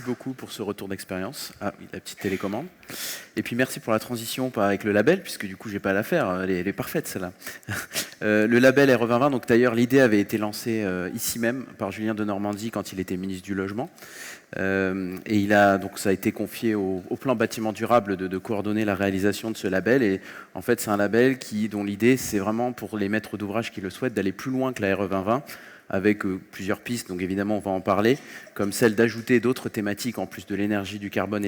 beaucoup pour ce retour d'expérience. Ah oui, la petite télécommande. Et puis merci pour la transition avec le label, puisque du coup, j'ai pas à la faire. Elle est parfaite, celle-là. Le label RE2020, donc d'ailleurs, l'idée avait été lancée ici même par Julien Denormandie quand il était ministre du Logement. Et donc ça a été confié au plan bâtiment durable de coordonner la réalisation de ce label. Et en fait, c'est un label dont l'idée, c'est vraiment pour les maîtres d'ouvrage qui le souhaitent d'aller plus loin que la RE2020, avec plusieurs pistes, donc évidemment on va en parler, comme celle d'ajouter d'autres thématiques en plus de l'énergie, du carbone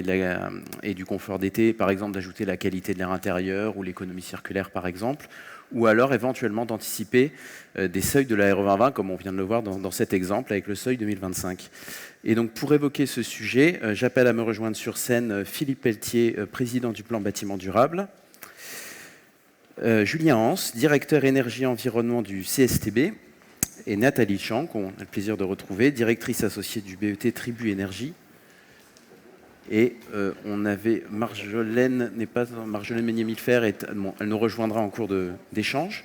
et du confort d'été, par exemple d'ajouter la qualité de l'air intérieur ou l'économie circulaire par exemple, ou alors éventuellement d'anticiper des seuils de la RE 2020, comme on vient de le voir dans cet exemple avec le seuil 2025. Et donc pour évoquer ce sujet, j'appelle à me rejoindre sur scène Philippe Pelletier, président du plan bâtiment durable, Julien Hans, directeur énergie-environnement du CSTB, et Nathalie Chang, qu'on a le plaisir de retrouver, directrice associée du BET Tribu Énergie. Et on avait Marjolaine Meunier-Milfer, bon, elle nous rejoindra en cours d'échange.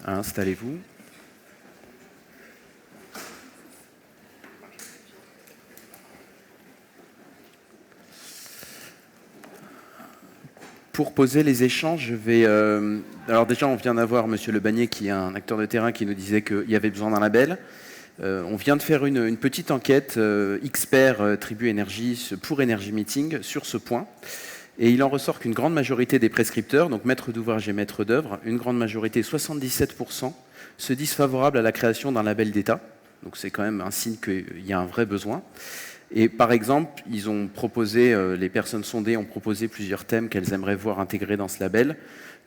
Installez-vous. Pour poser les échanges, je vais... alors déjà, on vient d'avoir M. Le Bagné, qui est un acteur de terrain, qui nous disait qu'il y avait besoin d'un label. On vient de faire une petite enquête expert Tribu Énergie pour Energy Meeting sur ce point. Et il en ressort qu'une grande majorité des prescripteurs, donc maîtres d'ouvrage et maîtres d'œuvre, une grande majorité, 77%, se disent favorables à la création d'un label d'État. Donc c'est quand même un signe qu'il y a un vrai besoin. Et par exemple, ils ont proposé, les personnes sondées ont proposé plusieurs thèmes qu'elles aimeraient voir intégrés dans ce label.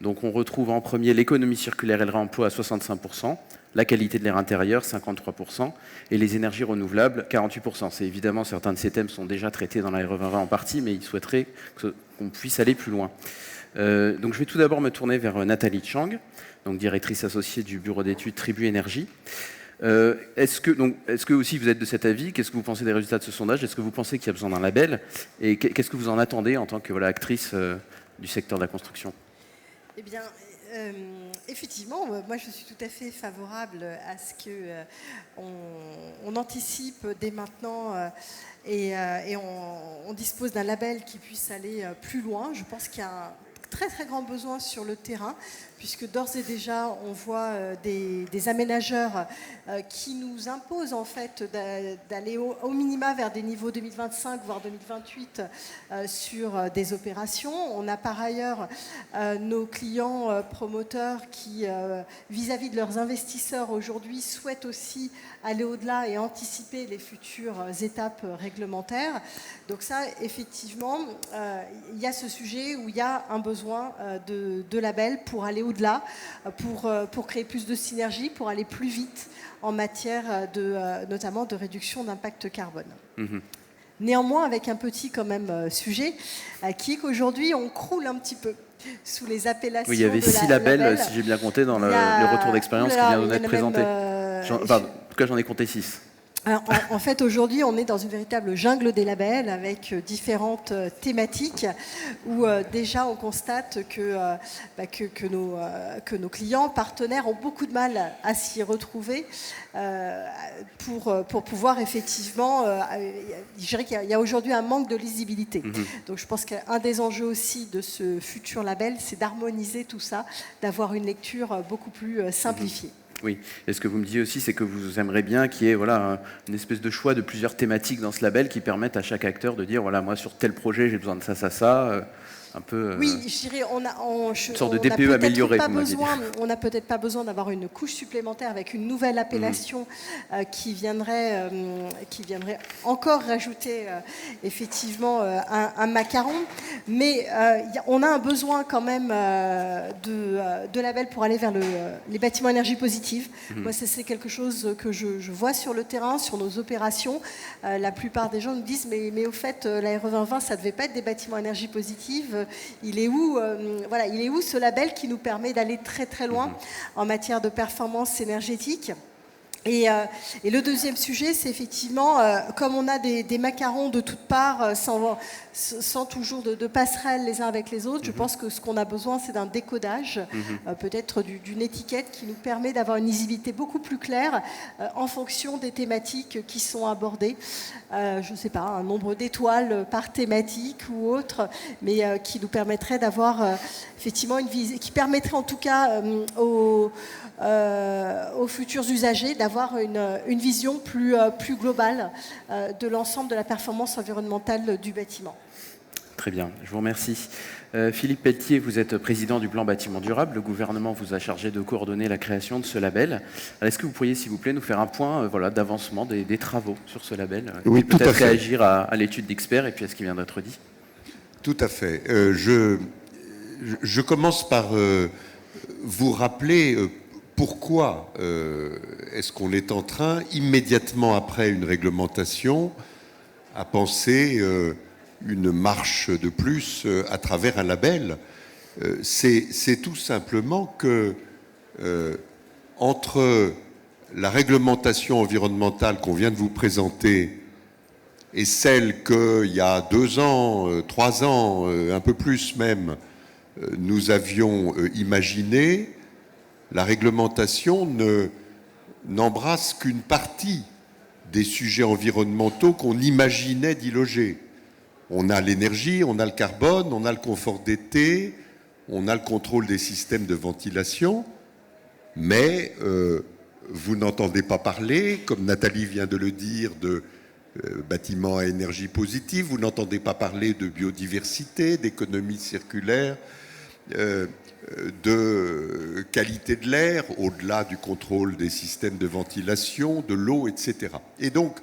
Donc on retrouve en premier l'économie circulaire et le réemploi à 65%, la qualité de l'air intérieur 53% et les énergies renouvelables 48%. C'est évidemment, certains de ces thèmes sont déjà traités dans la RE 2020 en partie, mais ils souhaiteraient qu'on puisse aller plus loin. Donc je vais tout d'abord me tourner vers Nathalie Chang, donc directrice associée du bureau d'études Tribu Énergie. Est-ce que aussi vous êtes de cet avis? Qu'est-ce que vous pensez des résultats de ce sondage? Est-ce que vous pensez qu'il y a besoin d'un label? Et qu'est-ce que vous en attendez en tant que actrice du secteur de la construction? Eh bien, effectivement, moi je suis tout à fait favorable à ce qu'on anticipe dès maintenant et on dispose d'un label qui puisse aller plus loin. Je pense qu'il y a un très très grand besoin sur le terrain, puisque d'ores et déjà on voit des aménageurs qui nous imposent en fait d'aller au minima vers des niveaux 2025 voire 2028 sur des opérations. On a par ailleurs nos clients promoteurs qui vis-à-vis de leurs investisseurs aujourd'hui souhaitent aussi aller au-delà et anticiper les futures étapes réglementaires. Donc ça, effectivement, il y a ce sujet où il y a un besoin de labels pour aller au-delà, pour créer plus de synergie, pour aller plus vite en matière notamment de réduction d'impact carbone. Mmh. Néanmoins, avec un petit quand même sujet, qui est qu'aujourd'hui, on croule un petit peu sous les appellations. Oui, il y avait 6 labels, si j'ai bien compté, dans le retour d'expérience qui vient d'être présenté. En tout cas, j'en ai compté 6. Alors, en fait, aujourd'hui, on est dans une véritable jungle des labels avec différentes thématiques où déjà on constate que nos clients, partenaires ont beaucoup de mal à s'y retrouver pour pouvoir effectivement... je dirais qu'il y a aujourd'hui un manque de lisibilité. Mmh. Donc je pense qu'un des enjeux aussi de ce futur label, c'est d'harmoniser tout ça, d'avoir une lecture beaucoup plus simplifiée. Mmh. Oui, et ce que vous me disiez aussi, c'est que vous aimeriez bien qu'il y ait une espèce de choix de plusieurs thématiques dans ce label qui permettent à chaque acteur de dire, voilà, moi sur tel projet, j'ai besoin de ça, un peu... Oui, je dirais, une sorte de DPE amélioré, on n'a peut-être pas besoin d'avoir une couche supplémentaire avec une nouvelle appellation qui viendrait encore rajouter effectivement un macaron, mais on a un besoin quand même de labels pour aller vers les bâtiments énergie positive. Moi, c'est quelque chose que je vois sur le terrain, sur nos opérations. La plupart des gens nous disent, mais au fait, la RE 2020, ça ne devait pas être des bâtiments énergie positive. Il est où ce label qui nous permet d'aller très très loin en matière de performance énergétique? Et le deuxième sujet, c'est effectivement, comme on a des macarons de toutes parts, sans toujours de passerelles les uns avec les autres, je pense que ce qu'on a besoin, c'est d'un décodage, peut-être d'une étiquette qui nous permet d'avoir une lisibilité beaucoup plus claire en fonction des thématiques qui sont abordées. Je ne sais pas, un nombre d'étoiles par thématique ou autre, mais qui nous permettrait d'avoir effectivement une vision, qui permettrait en tout cas aux futurs usagers d'avoir une vision plus globale de l'ensemble de la performance environnementale du bâtiment. Très bien, je vous remercie. Philippe Pelletier, vous êtes président du plan bâtiment durable. Le gouvernement vous a chargé de coordonner la création de ce label. Est-ce que vous pourriez, s'il vous plaît, nous faire un point d'avancement des travaux sur ce label? Oui, tout à fait. Peut-être réagir à l'étude d'experts et puis à ce qui vient d'être dit. Tout à fait. Je commence par vous rappeler pourquoi est-ce qu'on est en train, immédiatement après une réglementation, à penser une marche de plus à travers un label. C'est tout simplement que entre la réglementation environnementale qu'on vient de vous présenter et celle qu'il y a 2 ans, 3 ans, un peu plus même, nous avions imaginé, la réglementation n'embrasse qu'une partie des sujets environnementaux qu'on imaginait d'y loger. On a l'énergie, on a le carbone, on a le confort d'été, on a le contrôle des systèmes de ventilation, mais vous n'entendez pas parler, comme Nathalie vient de le dire, de bâtiments à énergie positive, vous n'entendez pas parler de biodiversité, d'économie circulaire, de qualité de l'air, au-delà du contrôle des systèmes de ventilation, de l'eau, etc. Et donc,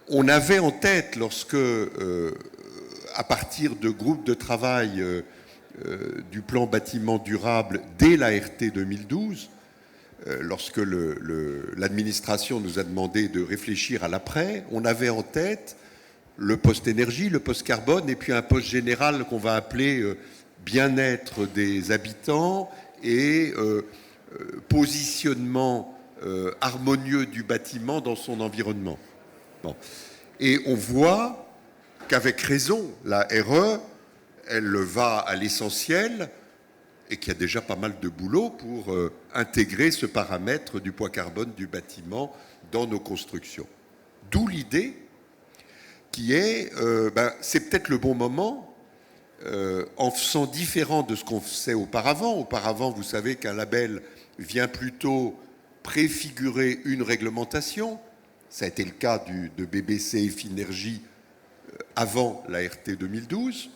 on avait en tête, lorsque, à partir de groupes de travail du plan bâtiment durable dès la RT 2012, lorsque l'administration nous a demandé de réfléchir à l'après, on avait en tête le poste énergie, le poste carbone, et puis un poste général qu'on va appeler bien-être des habitants et positionnement harmonieux du bâtiment dans son environnement. Bon. Et on voit qu'avec raison, la RE, elle va à l'essentiel et qu'il y a déjà pas mal de boulot pour intégrer ce paramètre du poids carbone du bâtiment dans nos constructions. D'où l'idée qui est, c'est peut-être le bon moment, en faisant différent de ce qu'on faisait auparavant. Auparavant, vous savez qu'un label vient plutôt préfigurer une réglementation. Ça a été le cas de BBC et Finergie avant la RT 2012.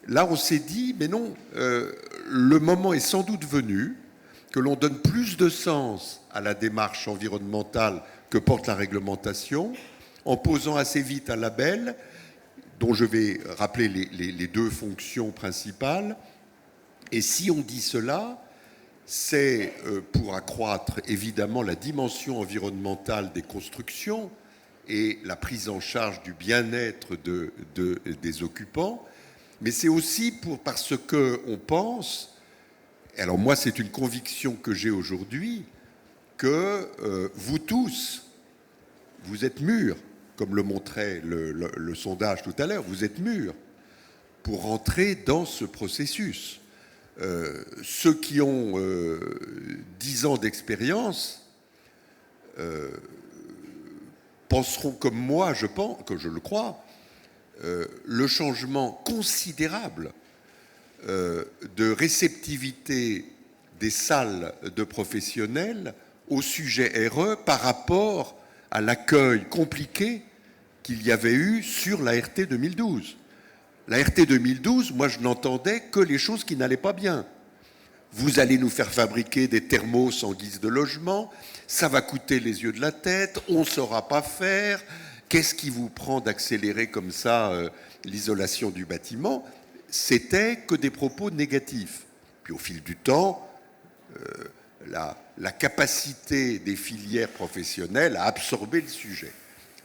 Là, on s'est dit, mais non, le moment est sans doute venu que l'on donne plus de sens à la démarche environnementale que porte la réglementation, en posant assez vite un label dont je vais rappeler les 2 fonctions principales. Et si on dit cela, c'est pour accroître évidemment la dimension environnementale des constructions et la prise en charge du bien-être des occupants, mais c'est aussi parce qu'on pense, alors moi c'est une conviction que j'ai aujourd'hui, que vous tous, vous êtes mûrs, comme le montrait le sondage tout à l'heure, vous êtes mûrs pour rentrer dans ce processus. Ceux qui ont 10 ans d'expérience penseront comme moi, je pense, que je le crois, le changement considérable de réceptivité des salles de professionnels au sujet RE par rapport à l'accueil compliqué qu'il y avait eu sur la RT 2012. La RT 2012, moi je n'entendais que les choses qui n'allaient pas bien. Vous allez nous faire fabriquer des thermos en guise de logement, ça va coûter les yeux de la tête, on ne saura pas faire, qu'est-ce qui vous prend d'accélérer comme ça l'isolation du bâtiment? C'était que des propos négatifs. Puis au fil du temps, la capacité des filières professionnelles à absorber le sujet.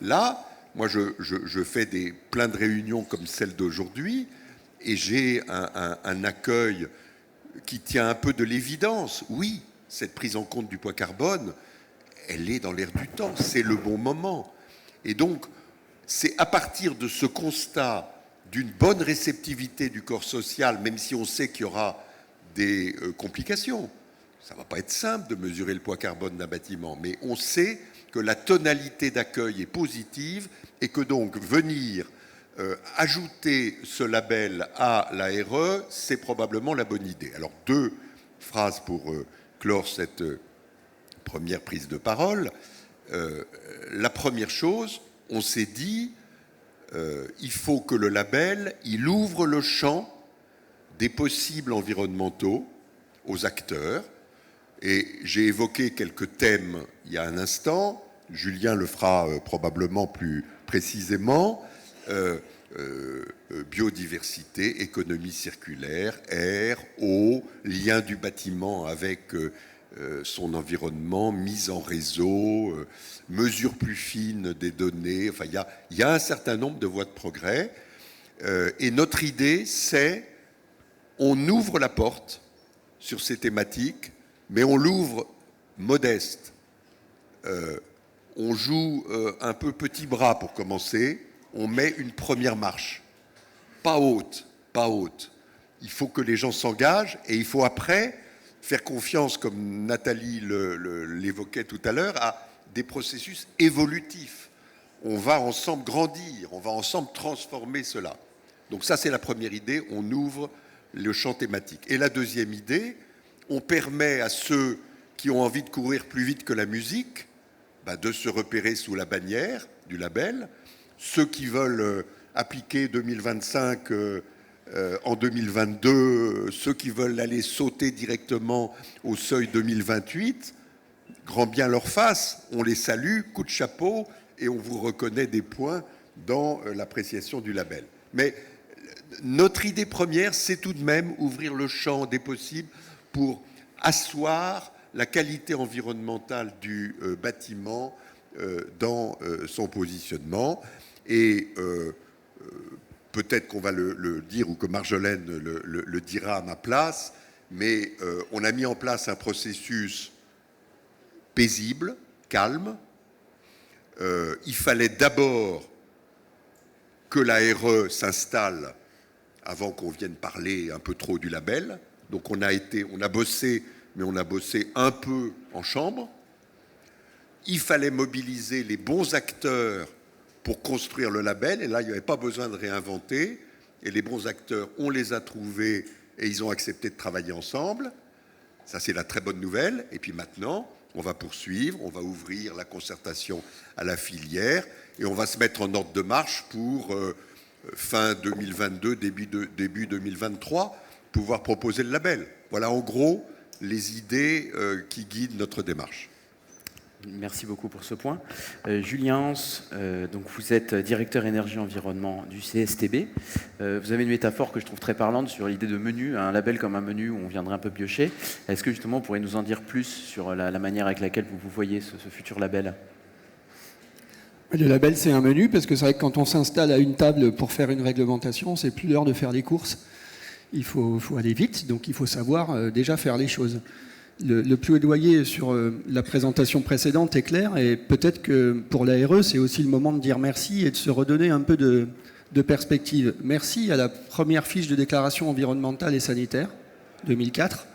Là, moi je fais plein de réunions comme celle d'aujourd'hui et j'ai un accueil qui tient un peu de l'évidence. Oui, cette prise en compte du poids carbone, elle est dans l'air du temps, c'est le bon moment. Et donc, c'est à partir de ce constat d'une bonne réceptivité du corps social, même si on sait qu'il y aura des complications. Ça ne va pas être simple de mesurer le poids carbone d'un bâtiment, mais on sait que la tonalité d'accueil est positive et que donc venir ajouter ce label à la RE, c'est probablement la bonne idée. Alors, 2 phrases pour clore cette première prise de parole. La première chose, on s'est dit, il faut que le label, il ouvre le champ des possibles environnementaux aux acteurs. Et j'ai évoqué quelques thèmes il y a un instant. Julien le fera probablement plus précisément. Biodiversité, économie circulaire, air, eau, lien du bâtiment avec son environnement, mise en réseau, mesure plus fine des données. Enfin, il y a un certain nombre de voies de progrès. Et notre idée, c'est on ouvre la porte sur ces thématiques, mais on l'ouvre modeste. On joue un peu petit bras pour commencer. On met une première marche. Pas haute, pas haute. Il faut que les gens s'engagent et il faut après faire confiance, comme Nathalie l'évoquait tout à l'heure, à des processus évolutifs. On va ensemble grandir, on va ensemble transformer cela. Donc ça, c'est la première idée, on ouvre le champ thématique. Et la deuxième idée, on permet à ceux qui ont envie de courir plus vite que la musique, de se repérer sous la bannière du label. Ceux qui veulent appliquer 2025 en 2022, ceux qui veulent aller sauter directement au seuil 2028, grand bien leur face, on les salue, coup de chapeau, et on vous reconnaît des points dans l'appréciation du label. Mais notre idée première, c'est tout de même ouvrir le champ des possibles pour asseoir la qualité environnementale du bâtiment dans son positionnement. Et peut-être qu'on va le dire ou que Marjolaine le dira à ma place, mais on a mis en place un processus paisible, calme. Il fallait d'abord que la RE s'installe avant qu'on vienne parler un peu trop du label. Donc on a bossé, mais on a bossé un peu en chambre. Il fallait mobiliser les bons acteurs pour construire le label, et là, il n'y avait pas besoin de réinventer, et les bons acteurs, on les a trouvés, et ils ont accepté de travailler ensemble. Ça, c'est la très bonne nouvelle. Et puis maintenant, on va poursuivre, on va ouvrir la concertation à la filière, et on va se mettre en ordre de marche pour fin 2022, début 2023, pouvoir proposer le label. Voilà en gros les idées qui guident notre démarche. Merci beaucoup pour ce point. Julien Hans, donc vous êtes directeur énergie-environnement du CSTB. Vous avez une métaphore que je trouve très parlante sur l'idée de menu, un label comme un menu où on viendrait un peu piocher. Est-ce que justement vous pourriez nous en dire plus sur la manière avec laquelle vous voyez ce futur label ? Le label, c'est un menu, parce que c'est vrai que quand on s'installe à une table pour faire une réglementation, c'est plus l'heure de faire les courses. Il faut aller vite, donc il faut savoir déjà faire les choses. Le plaidoyer sur la présentation précédente est clair, et peut-être que pour la RE, c'est aussi le moment de dire merci et de se redonner un peu de perspective. Merci à la première fiche de déclaration environnementale et sanitaire, 2004.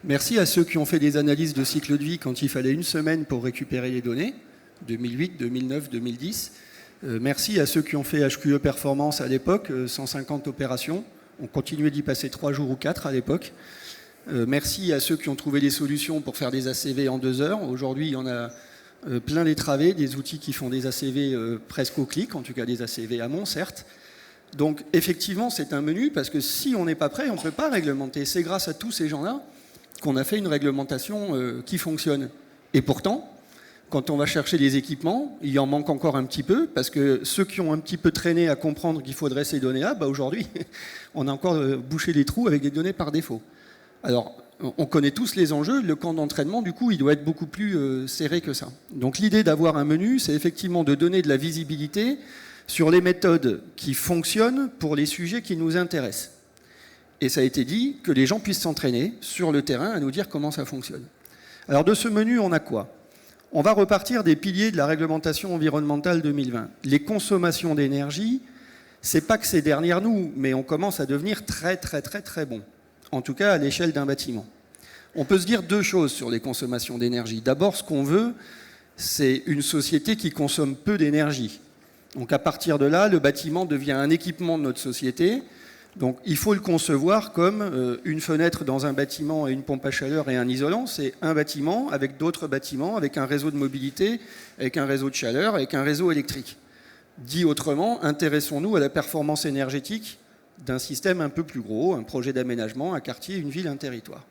Merci à ceux qui ont fait des analyses de cycle de vie quand il fallait une semaine pour récupérer les données, 2008, 2009, 2010. Merci à ceux qui ont fait HQE Performance à l'époque, 150 opérations. On continuait d'y passer 3 jours ou 4 à l'époque. Merci à ceux qui ont trouvé des solutions pour faire des ACV en 2 heures. Aujourd'hui, il y en a plein les travées, des outils qui font des ACV presque au clic, en tout cas des ACV amont, certes. Donc effectivement, c'est un menu, parce que si on n'est pas prêt, on ne peut pas réglementer. C'est grâce à tous ces gens-là qu'on a fait une réglementation qui fonctionne. Et pourtant, quand on va chercher les équipements, il en manque encore un petit peu, parce que ceux qui ont un petit peu traîné à comprendre qu'il faudrait ces données-là, aujourd'hui, on a encore bouché les trous avec des données par défaut. Alors, on connaît tous les enjeux, le camp d'entraînement, du coup, il doit être beaucoup plus serré que ça. Donc l'idée d'avoir un menu, c'est effectivement de donner de la visibilité sur les méthodes qui fonctionnent pour les sujets qui nous intéressent. Et ça a été dit, que les gens puissent s'entraîner sur le terrain à nous dire comment ça fonctionne. Alors de ce menu, on a quoi ? On va repartir des piliers de la réglementation environnementale 2020. Les consommations d'énergie, c'est pas que c'est derrière nous, mais on commence à devenir très très très très bon. En tout cas à l'échelle d'un bâtiment. On peut se dire deux choses sur les consommations d'énergie. D'abord, ce qu'on veut, c'est une société qui consomme peu d'énergie. Donc à partir de là, le bâtiment devient un équipement de notre société. Donc il faut le concevoir comme une fenêtre dans un bâtiment et une pompe à chaleur et un isolant. C'est un bâtiment avec d'autres bâtiments, avec un réseau de mobilité, avec un réseau de chaleur, avec un réseau électrique. Dit autrement, intéressons-nous à la performance énergétique d'un système un peu plus gros, un projet d'aménagement, un quartier, une ville, un territoire.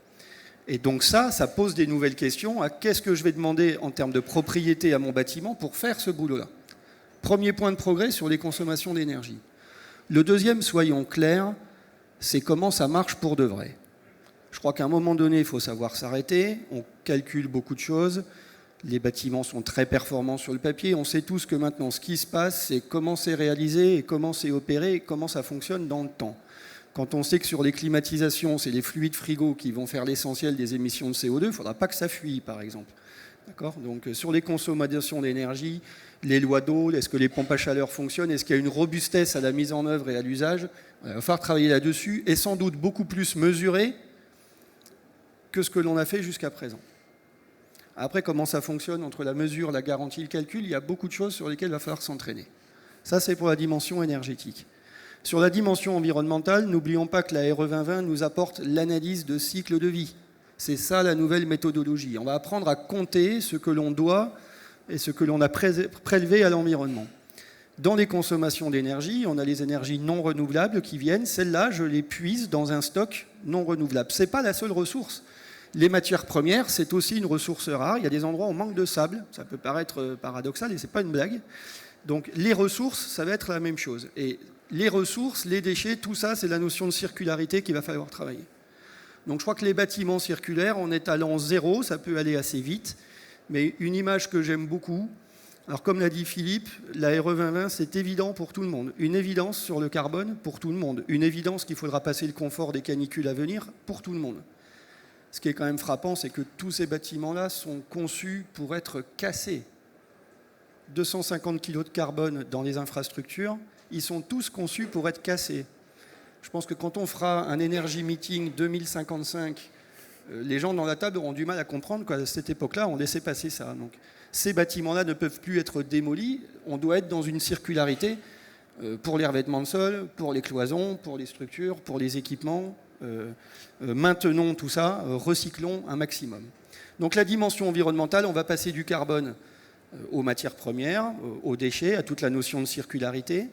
Et donc ça pose des nouvelles questions à qu'est-ce que je vais demander en termes de propriété à mon bâtiment pour faire ce boulot-là. Premier point de progrès sur les consommations d'énergie. Le deuxième, soyons clairs, c'est comment ça marche pour de vrai. Je crois qu'à un moment donné, il faut savoir s'arrêter, on calcule beaucoup de choses, les bâtiments sont très performants sur le papier, on sait tous que maintenant ce qui se passe, c'est comment c'est réalisé et comment c'est opéré et comment ça fonctionne dans le temps. Quand on sait que sur les climatisations, c'est les fluides frigo qui vont faire l'essentiel des émissions de CO2, il ne faudra pas que ça fuit, par exemple. D'accord ? Donc sur les consommations d'énergie, les lois d'eau, est-ce que les pompes à chaleur fonctionnent, est-ce qu'il y a une robustesse à la mise en œuvre et à l'usage ? Il va falloir travailler là-dessus et sans doute beaucoup plus mesurer que ce que l'on a fait jusqu'à présent. Après, comment ça fonctionne entre la mesure, la garantie, le calcul, il y a beaucoup de choses sur lesquelles il va falloir s'entraîner. Ça, c'est pour la dimension énergétique. Sur la dimension environnementale, n'oublions pas que la RE 2020 nous apporte l'analyse de cycle de vie. C'est ça la nouvelle méthodologie. On va apprendre à compter ce que l'on doit et ce que l'on a prélevé à l'environnement. Dans les consommations d'énergie, on a les énergies non renouvelables qui viennent. Celles-là, je les puise dans un stock non renouvelable. Ce n'est pas la seule ressource. Les matières premières, c'est aussi une ressource rare. Il y a des endroits où on manque de sable. Ça peut paraître paradoxal et ce n'est pas une blague. Donc les ressources, ça va être la même chose. Et les ressources, les déchets, tout ça, c'est la notion de circularité qu'il va falloir travailler. Donc je crois que les bâtiments circulaires, en étalant zéro, ça peut aller assez vite. Mais une image que j'aime beaucoup, alors comme l'a dit Philippe, la RE 2020, c'est évident pour tout le monde. Une évidence sur le carbone pour tout le monde. Une évidence qu'il faudra passer le confort des canicules à venir pour tout le monde. Ce qui est quand même frappant, c'est que tous ces bâtiments-là sont conçus pour être cassés. 250 kg de carbone dans les infrastructures, ils sont tous conçus pour être cassés. Je pense que quand on fera un Energy Meeting 2055, les gens dans la table auront du mal à comprendre qu'à cette époque-là, on laissait passer ça. Donc, ces bâtiments-là ne peuvent plus être démolis. On doit être dans une circularité pour les revêtements de sol, pour les cloisons, pour les structures, pour les équipements. Maintenons tout ça, recyclons un maximum. Donc la dimension environnementale, on va passer du carbone aux matières premières, aux déchets, à toute la notion de circularité.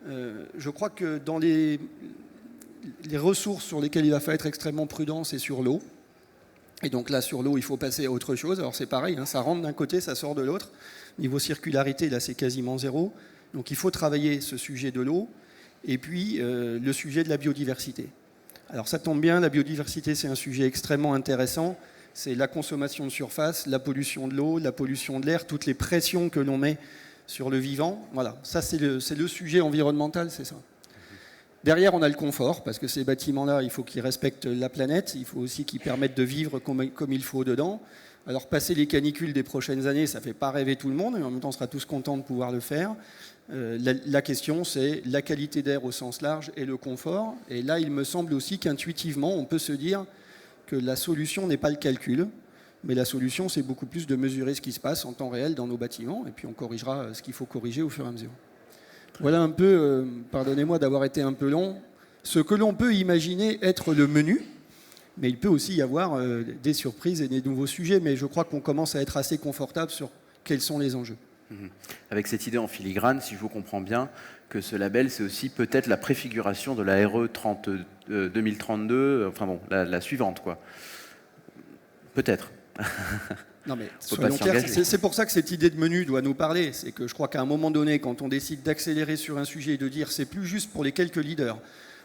Je crois que dans les ressources sur lesquelles il va falloir être extrêmement prudent, c'est sur l'eau. Et donc là, sur l'eau, il faut passer à autre chose. Alors c'est pareil, hein, ça rentre d'un côté, ça sort de l'autre. Niveau circularité, là, c'est quasiment zéro. Donc il faut travailler ce sujet de l'eau. Et puis, le sujet de la biodiversité. Alors ça tombe bien, la biodiversité, c'est un sujet extrêmement intéressant. C'est la consommation de surface, la pollution de l'eau, la pollution de l'air, toutes les pressions que l'on met sur le vivant. Voilà, ça c'est le sujet environnemental, c'est ça. Derrière, on a le confort, parce que ces bâtiments-là, il faut qu'ils respectent la planète, il faut aussi qu'ils permettent de vivre comme il faut dedans. Alors, passer les canicules des prochaines années, ça ne fait pas rêver tout le monde, mais en même temps, on sera tous contents de pouvoir le faire. La question, c'est la qualité d'air au sens large et le confort. Et là, il me semble aussi qu'intuitivement, on peut se dire que la solution n'est pas le calcul, mais la solution, c'est beaucoup plus de mesurer ce qui se passe en temps réel dans nos bâtiments, et puis on corrigera ce qu'il faut corriger au fur et à mesure. Voilà un peu, pardonnez-moi d'avoir été un peu long, ce que l'on peut imaginer être le menu, mais il peut aussi y avoir des surprises et des nouveaux sujets, mais je crois qu'on commence à être assez confortable sur quels sont les enjeux. Avec cette idée en filigrane, si je vous comprends bien, que ce label, c'est aussi peut-être la préfiguration de la RE 2032, enfin bon, la suivante, quoi. Peut-être. Non mais soyons clairs, c'est pour ça que cette idée de menu doit nous parler. C'est que je crois qu'à un moment donné, quand on décide d'accélérer sur un sujet et de dire c'est plus juste pour les quelques leaders,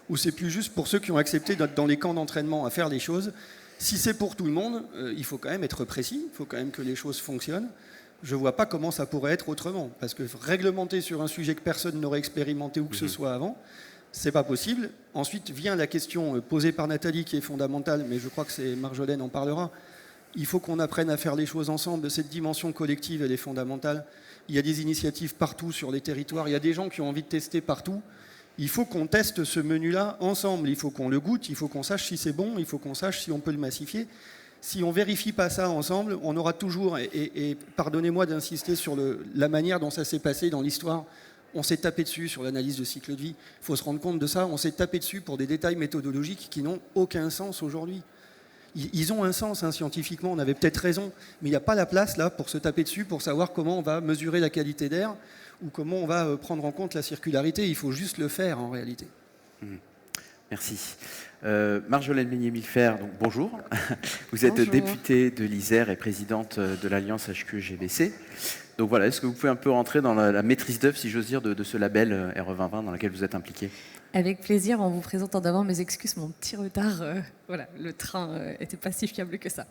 ou c'est plus juste pour ceux qui ont accepté d'être dans les camps d'entraînement à faire les choses, si c'est pour tout le monde, il faut quand même être précis, il faut quand même que les choses fonctionnent. Je ne vois pas comment ça pourrait être autrement. Parce que réglementer sur un sujet que personne n'aurait expérimenté ou que ce soit avant, c'est pas possible. Ensuite vient la question posée par Nathalie qui est fondamentale, mais je crois que c'est Marjolaine en parlera. Il faut qu'on apprenne à faire les choses ensemble. Cette dimension collective, elle est fondamentale. Il y a des initiatives partout sur les territoires. Il y a des gens qui ont envie de tester partout. Il faut qu'on teste ce menu-là ensemble. Il faut qu'on le goûte. Il faut qu'on sache si c'est bon. Il faut qu'on sache si on peut le massifier. Si on ne vérifie pas ça ensemble, on aura toujours, et pardonnez-moi d'insister sur la manière dont ça s'est passé dans l'histoire, on s'est tapé dessus sur l'analyse de cycle de vie. Il faut se rendre compte de ça. On s'est tapé dessus pour des détails méthodologiques qui n'ont aucun sens aujourd'hui. Ils ont un sens, hein, scientifiquement, on avait peut-être raison, mais il n'y a pas la place là pour se taper dessus, pour savoir comment on va mesurer la qualité d'air ou comment on va prendre en compte la circularité. Il faut juste le faire en réalité. Merci. Marjolaine Meunier-Millefert, donc bonjour. Vous êtes Bonjour. députée de l'Isère et présidente de l'Alliance HQE-GBC. Donc voilà, est-ce que vous pouvez un peu rentrer dans la maîtrise d'œuvre, si j'ose dire, de ce label RE 2020 dans lequel vous êtes impliquée? Avec plaisir, en vous présentant d'abord mes excuses, mon petit retard. Voilà, le train était pas si fiable que ça.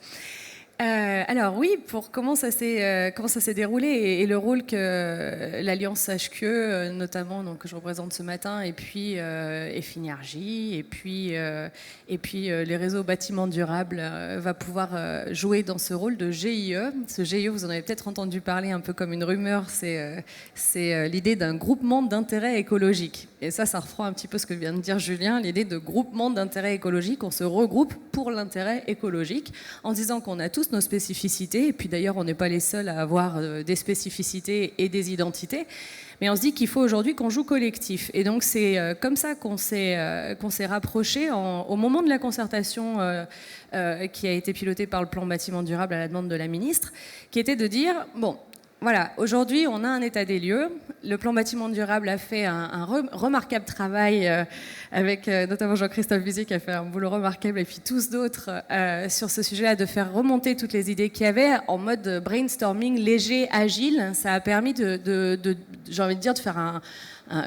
Alors oui, pour comment ça s'est déroulé et le rôle que l'Alliance HQE, notamment donc, que je représente ce matin, et puis Effinergie, et puis les réseaux bâtiments durables va pouvoir jouer dans ce rôle de GIE. Ce GIE, vous en avez peut-être entendu parler un peu comme une rumeur, c'est l'idée d'un groupement d'intérêt écologique. Et ça reprend un petit peu ce que vient de dire Julien, l'idée de groupement d'intérêt écologique. On se regroupe pour l'intérêt écologique en disant qu'on a tous nos spécificités. Et puis d'ailleurs, on n'est pas les seuls à avoir des spécificités et des identités. Mais on se dit qu'il faut aujourd'hui qu'on joue collectif. Et donc c'est comme ça qu'on s'est rapprochés au moment de la concertation qui a été pilotée par le plan bâtiment durable à la demande de la ministre, qui était de dire, bon, voilà, aujourd'hui, on a un état des lieux. Le plan bâtiment durable a fait un remarquable travail avec notamment Jean-Christophe Buzy qui a fait un boulot remarquable et puis tous d'autres sur ce sujet-là, de faire remonter toutes les idées qu'il y avait en mode brainstorming léger, agile. Ça a permis j'ai envie de dire, de faire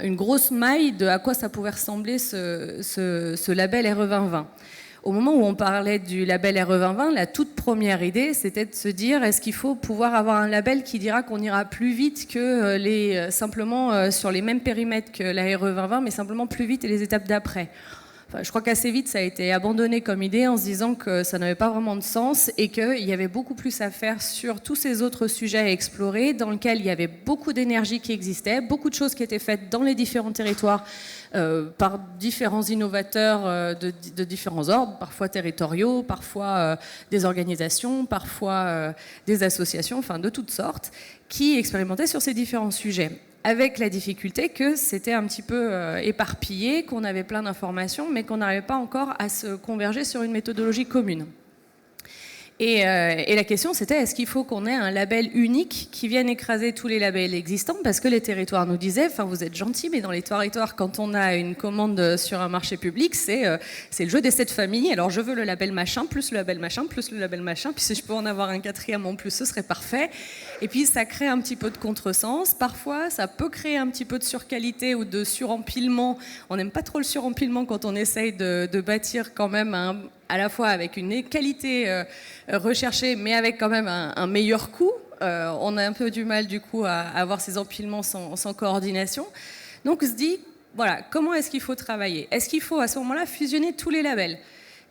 une grosse maille de à quoi ça pouvait ressembler ce label RE 2020. Au moment où on parlait du label RE 2020, la toute première idée, c'était de se dire, est-ce qu'il faut pouvoir avoir un label qui dira qu'on ira plus vite que simplement sur les mêmes périmètres que la RE 2020, mais simplement plus vite et les étapes d'après. Enfin, je crois qu'assez vite, ça a été abandonné comme idée en se disant que ça n'avait pas vraiment de sens et qu'il y avait beaucoup plus à faire sur tous ces autres sujets à explorer, dans lesquels il y avait beaucoup d'énergie qui existait, beaucoup de choses qui étaient faites dans les différents territoires par différents innovateurs de différents ordres, parfois territoriaux, parfois des organisations, parfois des associations, enfin de toutes sortes, qui expérimentaient sur ces différents sujets. Avec la difficulté que c'était un petit peu éparpillé, qu'on avait plein d'informations, mais qu'on n'arrivait pas encore à se converger sur une méthodologie commune. Et la question, c'était, est-ce qu'il faut qu'on ait un label unique qui vienne écraser tous les labels existants? Parce que les territoires nous disaient, enfin vous êtes gentils, mais dans les territoires, quand on a une commande sur un marché public, c'est le jeu des 7 familles. Alors je veux le label machin, plus le label machin, plus le label machin, puis si je peux en avoir un quatrième en plus, ce serait parfait. Et puis ça crée un petit peu de contresens. Parfois, ça peut créer un petit peu de surqualité ou de surempilement. On n'aime pas trop le surempilement quand on essaye de bâtir quand même à la fois avec une qualité recherchée, mais avec quand même un meilleur coût. On a un peu du mal, du coup, à avoir ces empilements sans coordination. Donc, on se dit, voilà, comment est-ce qu'il faut travailler? Est-ce qu'il faut, à ce moment-là, fusionner tous les labels?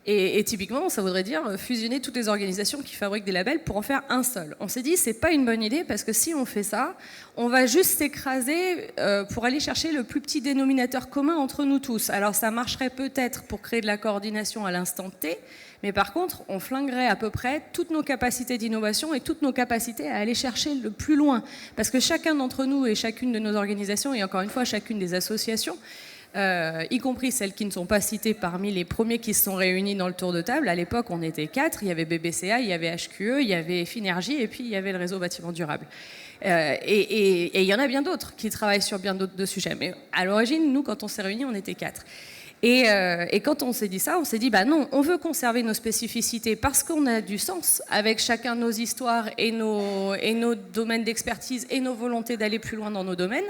Et typiquement, ça voudrait dire fusionner toutes les organisations qui fabriquent des labels pour en faire un seul. On s'est dit, c'est pas une bonne idée, parce que si on fait ça, on va juste s'écraser pour aller chercher le plus petit dénominateur commun entre nous tous. Alors ça marcherait peut-être pour créer de la coordination à l'instant T, mais par contre, on flinguerait à peu près toutes nos capacités d'innovation et toutes nos capacités à aller chercher le plus loin. Parce que chacun d'entre nous et chacune de nos organisations, et encore une fois, chacune des associations, y compris celles qui ne sont pas citées parmi les premiers qui se sont réunis dans le tour de table. À l'époque, on était 4, il y avait BBCA, il y avait HQE, il y avait Effinergie et puis il y avait le réseau bâtiment durable. Et il y en a bien d'autres qui travaillent sur bien d'autres sujets. Mais à l'origine, nous, quand on s'est réunis, on était 4. Et quand on s'est dit ça, on s'est dit, bah non, on veut conserver nos spécificités parce qu'on a du sens avec chacun nos histoires et nos domaines d'expertise et nos volontés d'aller plus loin dans nos domaines.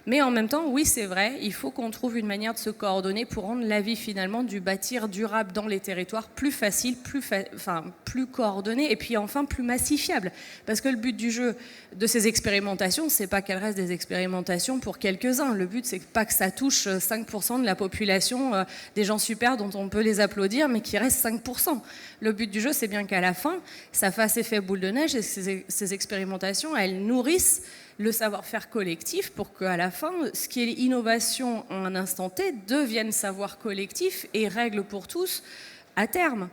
Mais en même temps, oui, c'est vrai, il faut qu'on trouve une manière de se coordonner pour rendre la vie finalement du bâtir durable dans les territoires plus facile, plus coordonné et puis enfin plus massifiable. Parce que le but du jeu de ces expérimentations, c'est pas qu'elles restent des expérimentations pour quelques-uns. Le but, c'est pas que ça touche 5% de la population, des gens super dont on peut les applaudir, mais qui restent 5%. Le but du jeu, c'est bien qu'à la fin, ça fasse effet boule de neige et ces expérimentations, elles nourrissent le savoir-faire collectif pour qu'à la fin, ce qui est innovation en un instant T devienne savoir collectif et règle pour tous à terme.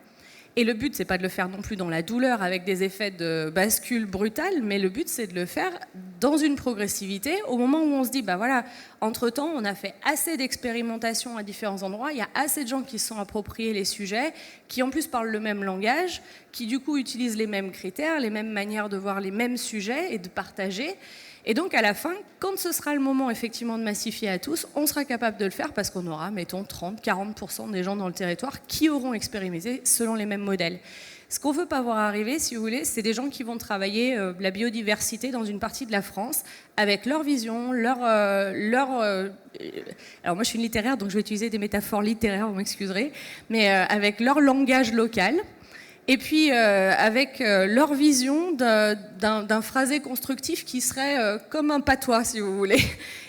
Et le but, c'est pas de le faire non plus dans la douleur avec des effets de bascule brutale, mais le but, c'est de le faire dans une progressivité au moment où on se dit, bah voilà, entre-temps, on a fait assez d'expérimentations à différents endroits, il y a assez de gens qui se sont appropriés les sujets, qui en plus parlent le même langage, qui du coup utilisent les mêmes critères, les mêmes manières de voir les mêmes sujets et de partager. Et donc, à la fin, quand ce sera le moment effectivement de massifier à tous, on sera capable de le faire parce qu'on aura, mettons, 30-40% des gens dans le territoire qui auront expérimenté selon les mêmes modèles. Ce qu'on ne veut pas voir arriver, si vous voulez, c'est des gens qui vont travailler la biodiversité dans une partie de la France avec leur vision, alors moi, je suis une littéraire, donc je vais utiliser des métaphores littéraires, vous m'excuserez, mais avec leur langage local. Et puis avec leur vision d'un phrasé constructif qui serait comme un patois, si vous voulez.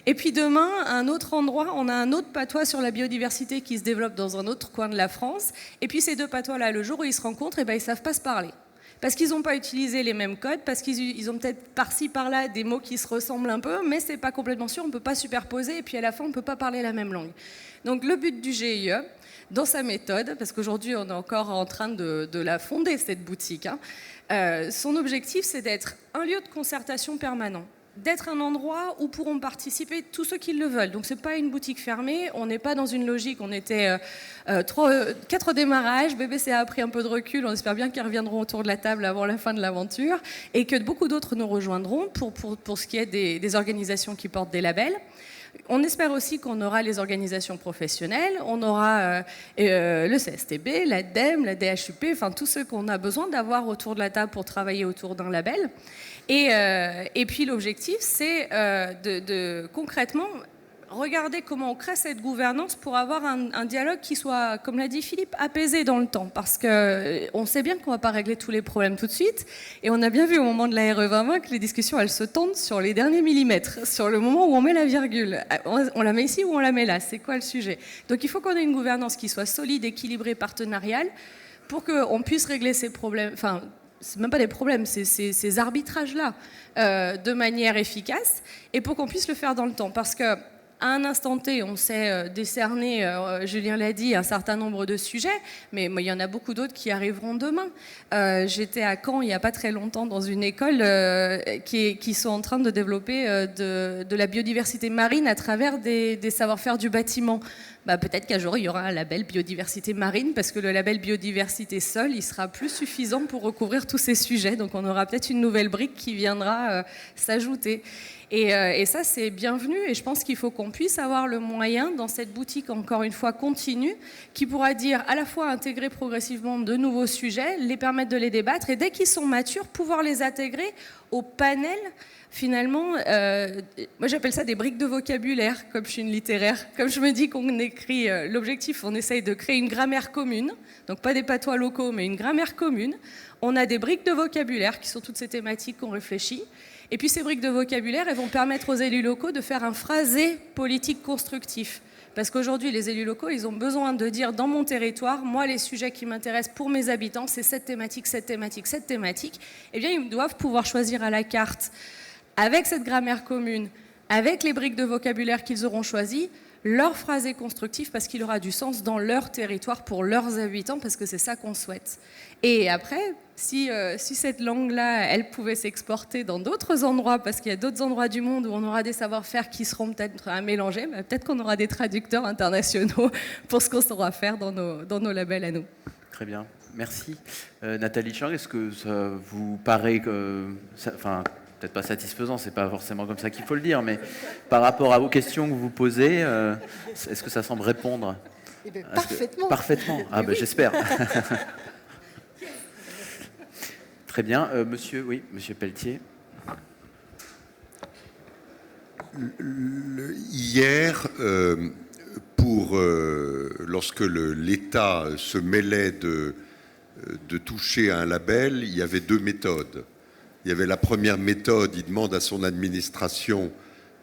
Et puis demain, à un autre endroit, on a un autre patois sur la biodiversité qui se développe dans un autre coin de la France. Et puis ces deux patois-là, le jour où ils se rencontrent, eh ben, ils ne savent pas se parler. Parce qu'ils n'ont pas utilisé les mêmes codes, parce qu'ils ont peut-être par-ci, par-là des mots qui se ressemblent un peu, mais ce n'est pas complètement sûr, on ne peut pas superposer, et puis à la fin, on ne peut pas parler la même langue. Donc le but du GIE, dans sa méthode, parce qu'aujourd'hui on est encore en train de la fonder, cette boutique, son objectif c'est d'être un lieu de concertation permanent, d'être un endroit où pourront participer tous ceux qui le veulent. Donc c'est pas une boutique fermée, on n'est pas dans une logique, on était 4 démarrages, BBC a pris un peu de recul, on espère bien qu'ils reviendront autour de la table avant la fin de l'aventure, et que beaucoup d'autres nous rejoindront pour ce qui est des organisations qui portent des labels. On espère aussi qu'on aura les organisations professionnelles, on aura le CSTB, l'ADEME, la DHUP, enfin tous ceux qu'on a besoin d'avoir autour de la table pour travailler autour d'un label. Et puis l'objectif, c'est de concrètement regarder comment on crée cette gouvernance pour avoir un dialogue qui soit, comme l'a dit Philippe, apaisé dans le temps. Parce qu'on sait bien qu'on ne va pas régler tous les problèmes tout de suite. Et on a bien vu au moment de la RE 2020 que les discussions, elles se tendent sur les derniers millimètres, sur le moment où on met la virgule. On la met ici ou on la met là? C'est quoi le sujet? Donc il faut qu'on ait une gouvernance qui soit solide, équilibrée, partenariale, pour qu'on puisse régler ces problèmes... Enfin, c'est même pas des problèmes, c'est ces arbitrages-là de manière efficace, et pour qu'on puisse le faire dans le temps. Parce que à un instant T, on sait décerner, Julien l'a dit, un certain nombre de sujets, mais il y en a beaucoup d'autres qui arriveront demain. J'étais à Caen il n'y a pas très longtemps dans une école qui sont en train de développer de la biodiversité marine à travers des savoir-faire du bâtiment. Peut-être qu'un jour, il y aura un label biodiversité marine, parce que le label biodiversité seul, il sera plus suffisant pour recouvrir tous ces sujets. Donc on aura peut-être une nouvelle brique qui viendra s'ajouter. Et ça, c'est bienvenu, et je pense qu'il faut qu'on puisse avoir le moyen, dans cette boutique, encore une fois, continue, qui pourra dire à la fois intégrer progressivement de nouveaux sujets, les permettre de les débattre, et dès qu'ils sont matures, pouvoir les intégrer au panel. Finalement, moi j'appelle ça des briques de vocabulaire, comme je suis une littéraire. Comme je me dis qu'on écrit, l'objectif, on essaye de créer une grammaire commune, donc pas des patois locaux, mais une grammaire commune. On a des briques de vocabulaire qui sont toutes ces thématiques qu'on réfléchit. Et puis ces briques de vocabulaire, elles vont permettre aux élus locaux de faire un phrasé politique constructif. Parce qu'aujourd'hui, les élus locaux, ils ont besoin de dire dans mon territoire, moi, les sujets qui m'intéressent pour mes habitants, c'est cette thématique, cette thématique, cette thématique. Eh bien, ils doivent pouvoir choisir à la carte, avec cette grammaire commune, avec les briques de vocabulaire qu'ils auront choisies, leur phrasé constructif, parce qu'il aura du sens dans leur territoire pour leurs habitants, parce que c'est ça qu'on souhaite. Et après, si cette langue-là, elle pouvait s'exporter dans d'autres endroits, parce qu'il y a d'autres endroits du monde où on aura des savoir-faire qui seront peut-être à mélanger, peut-être qu'on aura des traducteurs internationaux pour ce qu'on saura faire dans nos labels à nous. Très bien, merci. Nathalie Chang, est-ce que ça vous paraît peut-être pas satisfaisant, c'est pas forcément comme ça qu'il faut le dire, mais par rapport à vos questions que vous posez, est-ce que ça semble répondre? Parfaitement. Parfaitement. Ah oui. J'espère. Très bien, monsieur Pelletier. Hier, lorsque l'État se mêlait de toucher à un label, il y avait deux méthodes. Il y avait la première méthode, il demande à son administration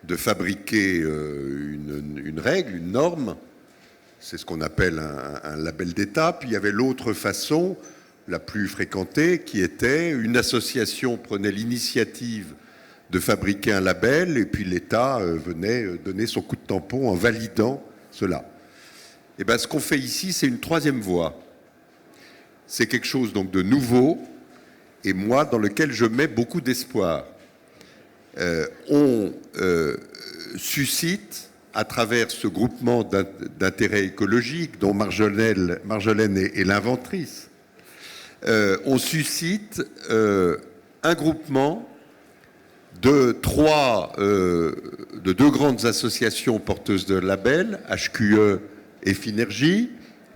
de fabriquer une règle, une norme, c'est ce qu'on appelle un label d'État. Puis il y avait l'autre façon, la plus fréquentée, qui était une association prenait l'initiative de fabriquer un label et puis l'État venait donner son coup de tampon en validant cela. Et bien, ce qu'on fait ici, c'est une troisième voie. C'est quelque chose donc de nouveau et moi dans lequel je mets beaucoup d'espoir. On suscite à travers ce groupement d'intérêt écologique dont Marjolaine est l'inventrice, on suscite un groupement de deux grandes associations porteuses de labels, HQE et Finergie,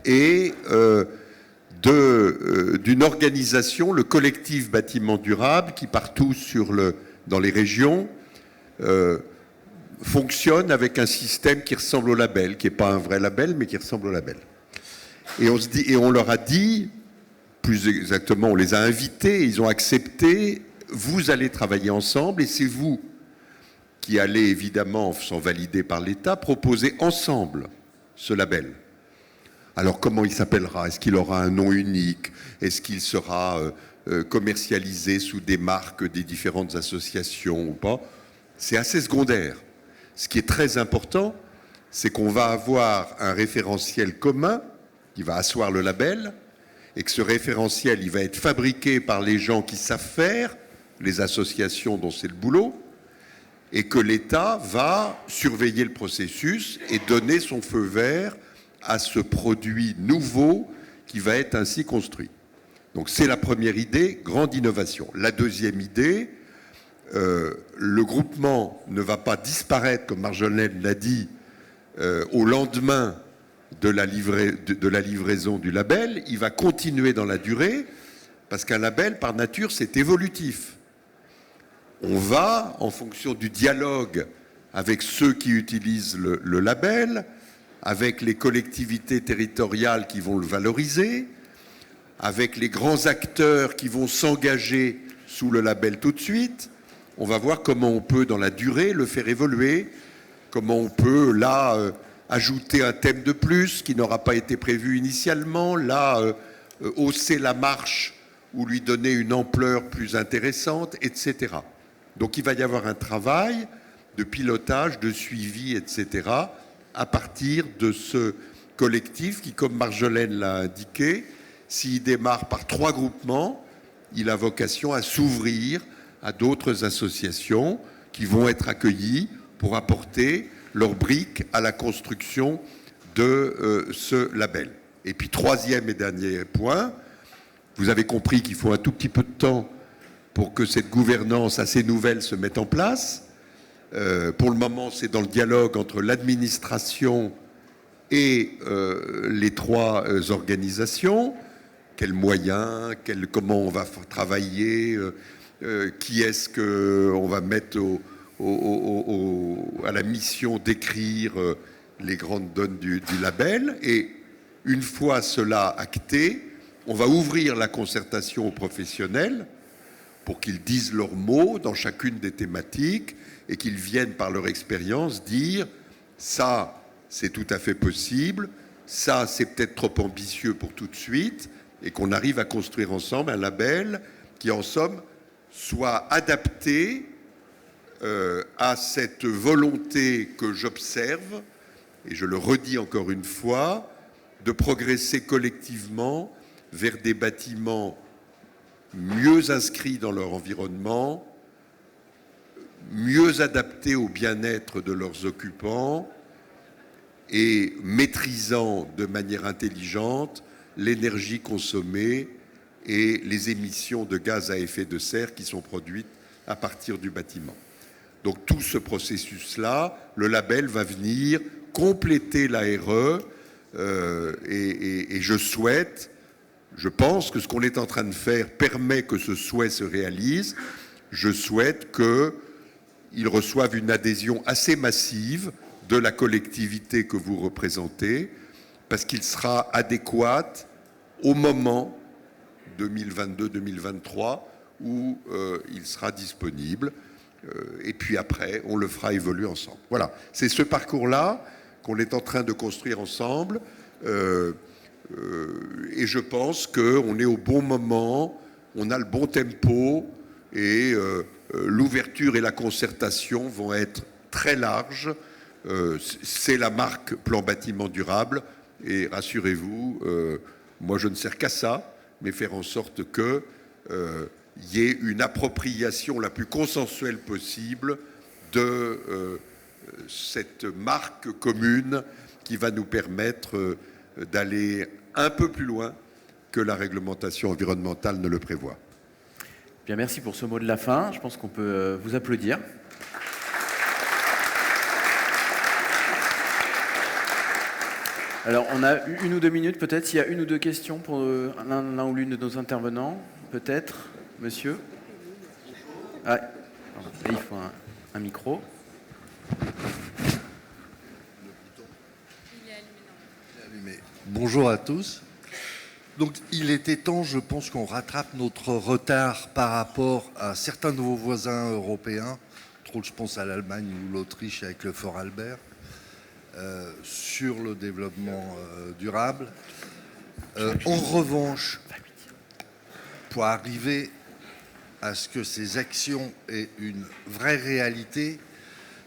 et d'une organisation, le collectif Bâtiment Durable, qui partout dans les régions fonctionne avec un système qui ressemble au label, qui n'est pas un vrai label, mais qui ressemble au label. Et on leur a dit, plus exactement, on les a invités, ils ont accepté, vous allez travailler ensemble, et c'est vous qui allez évidemment, sans valider par l'État, proposer ensemble ce label. Alors comment il s'appellera? Est-ce qu'il aura un nom unique? Est-ce qu'il sera commercialisé sous des marques des différentes associations ou pas? C'est assez secondaire. Ce qui est très important, c'est qu'on va avoir un référentiel commun qui va asseoir le label et que ce référentiel, il va être fabriqué par les gens qui savent faire, les associations dont c'est le boulot, et que l'État va surveiller le processus et donner son feu vert à ce produit nouveau qui va être ainsi construit. Donc c'est la première idée, grande innovation. La deuxième idée, le groupement ne va pas disparaître, comme Marjolaine l'a dit, au lendemain de la livraison du label. Il va continuer dans la durée, parce qu'un label, par nature, c'est évolutif. On va, en fonction du dialogue avec ceux qui utilisent le label, avec les collectivités territoriales qui vont le valoriser, avec les grands acteurs qui vont s'engager sous le label tout de suite, on va voir comment on peut, dans la durée, le faire évoluer, comment on peut, là, ajouter un thème de plus qui n'aura pas été prévu initialement, là, hausser la marche ou lui donner une ampleur plus intéressante, etc. Donc il va y avoir un travail de pilotage, de suivi, etc., à partir de ce collectif qui, comme Marjolaine l'a indiqué, s'il démarre par 3 groupements, il a vocation à s'ouvrir à d'autres associations qui vont être accueillies pour apporter leur brique à la construction de ce label. Et puis, troisième et dernier point, vous avez compris qu'il faut un tout petit peu de temps pour que cette gouvernance assez nouvelle se mette en place. Pour le moment, c'est dans le dialogue entre l'administration et les 3 organisations. Quels moyens, comment on va travailler, qui est-ce qu'on va mettre à la mission d'écrire les grandes donnes du label. Et une fois cela acté, on va ouvrir la concertation aux professionnels pour qu'ils disent leurs mots dans chacune des thématiques et qu'ils viennent par leur expérience dire ça c'est tout à fait possible, ça c'est peut-être trop ambitieux pour tout de suite, et qu'on arrive à construire ensemble un label qui en somme soit adapté à cette volonté que j'observe, et je le redis encore une fois, de progresser collectivement vers des bâtiments mieux inscrits dans leur environnement, mieux adaptés au bien-être de leurs occupants et maîtrisant de manière intelligente l'énergie consommée et les émissions de gaz à effet de serre qui sont produites à partir du bâtiment. Donc tout ce processus-là, le label va venir compléter l'ARE et je pense que ce qu'on est en train de faire permet que ce souhait se réalise. Je souhaite que ils reçoivent une adhésion assez massive de la collectivité que vous représentez, parce qu'il sera adéquat au moment 2022-2023 où il sera disponible. Et puis après, on le fera évoluer ensemble. Voilà, c'est ce parcours-là qu'on est en train de construire ensemble. Et je pense qu'on est au bon moment, on a le bon tempo, et l'ouverture et la concertation vont être très larges. C'est la marque Plan Bâtiment Durable. Et rassurez-vous, moi je ne sers qu'à ça, mais faire en sorte que y ait une appropriation la plus consensuelle possible de cette marque commune qui va nous permettre d'aller un peu plus loin que la réglementation environnementale ne le prévoit. Bien, merci pour ce mot de la fin. Je pense qu'on peut vous applaudir. Alors, on a 1 ou 2 minutes peut-être. S'il y a 1 ou 2 questions pour l'un ou l'une de nos intervenants, peut-être, monsieur. Ah, il faut un micro. Bonjour à tous. Donc il était temps, je pense, qu'on rattrape notre retard par rapport à certains de vos voisins européens, je pense à l'Allemagne ou l'Autriche avec le Fort Albert, sur le développement durable. En revanche, pour arriver à ce que ces actions aient une vraie réalité,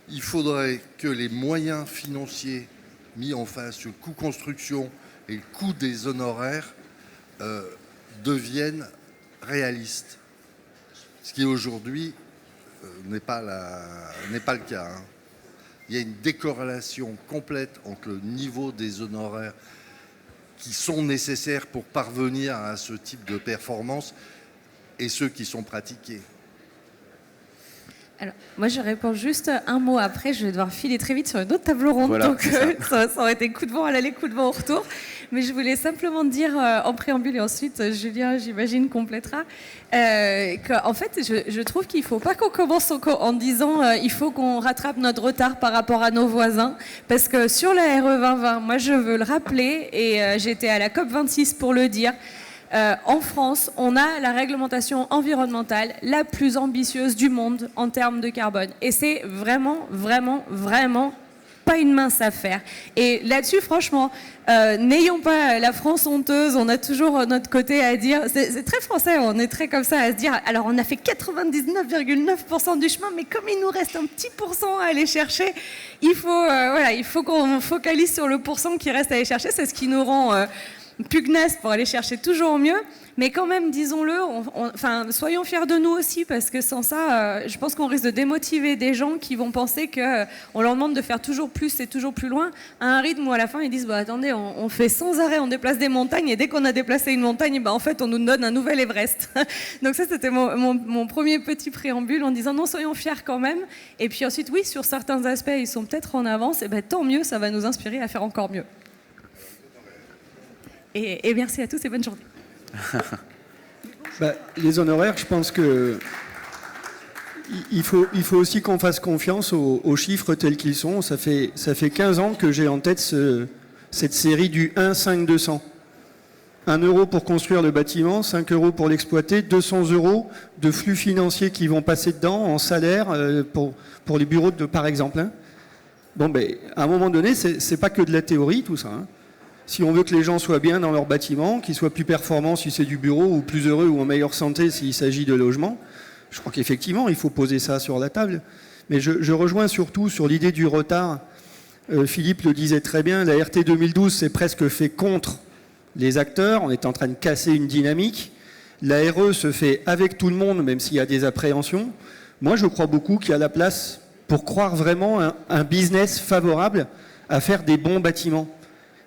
il faudrait que les moyens financiers mis en face sur le coût construction et le coût des honoraires deviennent réalistes. Ce qui aujourd'hui n'est pas le cas. Hein. Il y a une décorrélation complète entre le niveau des honoraires qui sont nécessaires pour parvenir à ce type de performance et ceux qui sont pratiqués. Alors, moi, je réponds juste un mot. Après, je vais devoir filer très vite sur une autre table ronde. Voilà, donc, ça aurait été coup de vent à l'aller, coup de vent au retour. Mais je voulais simplement dire en préambule, et ensuite, Julien, j'imagine, complétera, qu'en fait, je trouve qu'il ne faut pas qu'on commence en disant il faut qu'on rattrape notre retard par rapport à nos voisins. Parce que sur la RE 2020, moi, je veux le rappeler, et j'étais à la COP26 pour le dire, en France, on a la réglementation environnementale la plus ambitieuse du monde en termes de carbone. Et c'est vraiment, vraiment, vraiment pas une mince affaire. Et là-dessus, franchement, n'ayons pas la France honteuse. On a toujours notre côté à dire. C'est très français, on est très comme ça à se dire. Alors, on a fait 99,9% du chemin, mais comme il nous reste un petit pourcent à aller chercher, il faut qu'on focalise sur le pourcent qui reste à aller chercher. C'est ce qui nous rend pugnace pour aller chercher toujours mieux, mais quand même, disons-le, soyons fiers de nous aussi, parce que sans ça, je pense qu'on risque de démotiver des gens qui vont penser qu'on leur demande de faire toujours plus et toujours plus loin, à un rythme où à la fin ils disent attendez, on fait sans arrêt, on déplace des montagnes, et dès qu'on a déplacé une montagne, en fait on nous donne un nouvel Everest. Donc ça, c'était mon premier petit préambule en disant non, soyons fiers quand même, et puis ensuite oui, sur certains aspects ils sont peut-être en avance, et tant mieux, ça va nous inspirer à faire encore mieux. Et merci à tous et bonne journée. Les honoraires, je pense que il faut aussi qu'on fasse confiance aux chiffres tels qu'ils sont. Ça fait 15 ans que j'ai en tête cette série du 1, 5, 200. 1 euro pour construire le bâtiment, 5 euros pour l'exploiter, 200 euros de flux financiers qui vont passer dedans en salaire pour les bureaux, par exemple. Hein. Bon, à un moment donné, c'est pas que de la théorie, tout ça. Hein. Si on veut que les gens soient bien dans leur bâtiment, qu'ils soient plus performants si c'est du bureau, ou plus heureux ou en meilleure santé s'il s'agit de logement, je crois qu'effectivement, il faut poser ça sur la table. Mais je rejoins surtout sur l'idée du retard. Philippe le disait très bien, la RT 2012 s'est presque fait contre les acteurs. On est en train de casser une dynamique. La RE se fait avec tout le monde, même s'il y a des appréhensions. Moi, je crois beaucoup qu'il y a la place pour croire vraiment un business favorable à faire des bons bâtiments.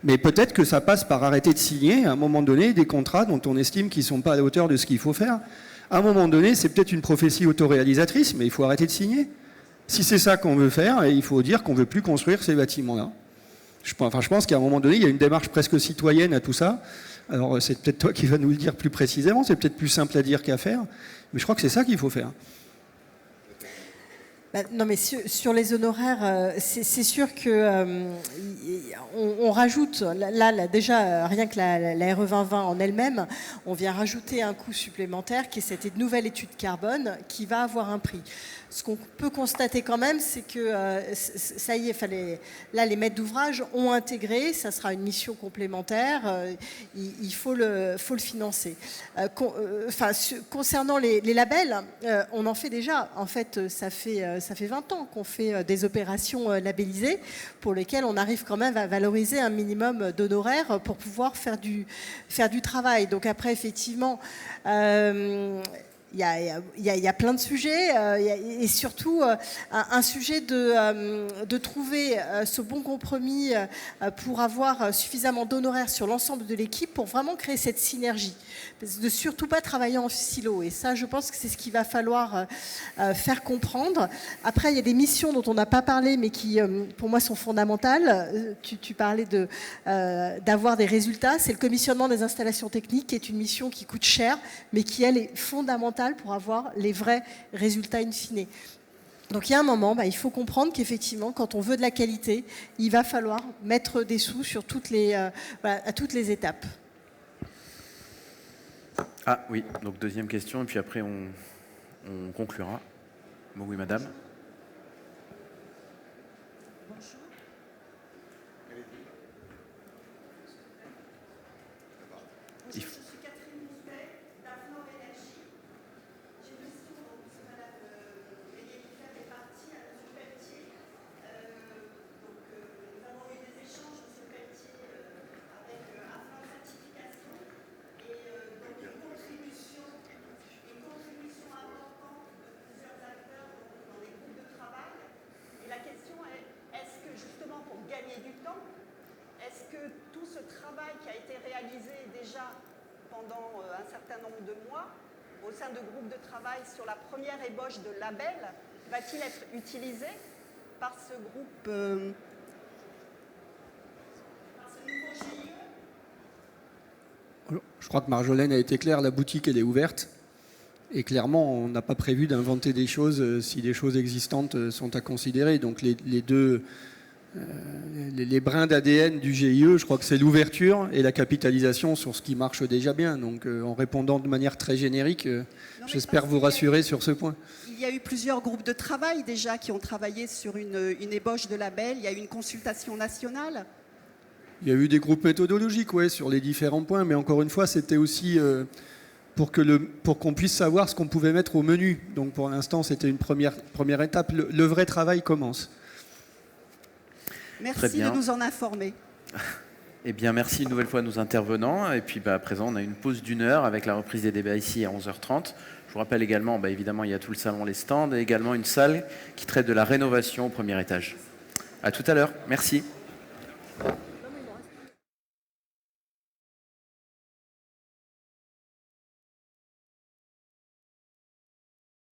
Mais peut-être que ça passe par arrêter de signer, à un moment donné, des contrats dont on estime qu'ils ne sont pas à la hauteur de ce qu'il faut faire. À un moment donné, c'est peut-être une prophétie autoréalisatrice, mais il faut arrêter de signer. Si c'est ça qu'on veut faire, il faut dire qu'on ne veut plus construire ces bâtiments-là. Je pense qu'à un moment donné, il y a une démarche presque citoyenne à tout ça. Alors, c'est peut-être toi qui vas nous le dire plus précisément, c'est peut-être plus simple à dire qu'à faire, mais je crois que c'est ça qu'il faut faire. Non, mais sur les honoraires, c'est sûr que on rajoute, là, déjà, rien que la RE 2020 en elle-même, on vient rajouter un coût supplémentaire qui est cette nouvelle étude carbone qui va avoir un prix. Ce qu'on peut constater quand même, c'est que ça y est, là, les maîtres d'ouvrage ont intégré, ça sera une mission complémentaire, il faut le financer. Concernant les labels, on en fait déjà. En fait, ça fait 20 ans qu'on fait des opérations labellisées pour lesquelles on arrive quand même à valoriser un minimum d'honoraires pour pouvoir faire du travail. Donc après, effectivement, il y a plein de sujets et surtout un sujet de trouver ce bon compromis pour avoir suffisamment d'honoraires sur l'ensemble de l'équipe pour vraiment créer cette synergie. De surtout pas travailler en silo. Et ça, je pense que c'est ce qu'il va falloir faire comprendre. Après, il y a des missions dont on n'a pas parlé, mais qui, pour moi, sont fondamentales. Tu parlais d'avoir des résultats. C'est le commissionnement des installations techniques, qui est une mission qui coûte cher, mais qui, elle, est fondamentale pour avoir les vrais résultats in fine. Donc il y a un moment, il faut comprendre qu'effectivement, quand on veut de la qualité, il va falloir mettre des sous sur à toutes les étapes. Ah oui, donc deuxième question, et puis après on conclura. Bon, oui, madame. Bonjour. Je suis Catherine Mousset, d'Afnor Énergie. J'ai une question, donc, Madame Bélier qui fait partie à M. Pelletier. Nous avons eu des échanges, M. Pelletier, avec Afnor Certification. Et donc une contribution importante de plusieurs acteurs dans les groupes de travail. Et la question est, est-ce que justement pour gagner du temps, est-ce que tout ce travail qui a été réalisé déjà pendant un certain nombre de mois au sein de groupes de travail sur la première ébauche de label va-t-il être utilisé par ce groupe, par ce nouveau GIE? Je crois que Marjolaine a été claire, la boutique elle est ouverte et clairement on n'a pas prévu d'inventer des choses si des choses existantes sont à considérer. Donc les brins d'ADN du GIE, je crois que c'est l'ouverture et la capitalisation sur ce qui marche déjà bien. Donc en répondant de manière très générique, j'espère vous rassurer sur ce point. Il y a eu plusieurs groupes de travail déjà qui ont travaillé sur une ébauche de label. Il y a eu une consultation nationale. Il y a eu des groupes méthodologiques, ouais, sur les différents points, mais encore une fois, c'était aussi pour qu'on puisse savoir ce qu'on pouvait mettre au menu. Donc pour l'instant, c'était une première étape. Le vrai travail commence. Merci de nous en informer. Eh bien, merci une nouvelle fois à nos intervenants. Et puis, à présent, on a une pause d'1 heure avec la reprise des débats ici à 11h30. Je vous rappelle également, évidemment, il y a tout le salon, les stands, et également une salle qui traite de la rénovation au premier étage. À tout à l'heure. Merci.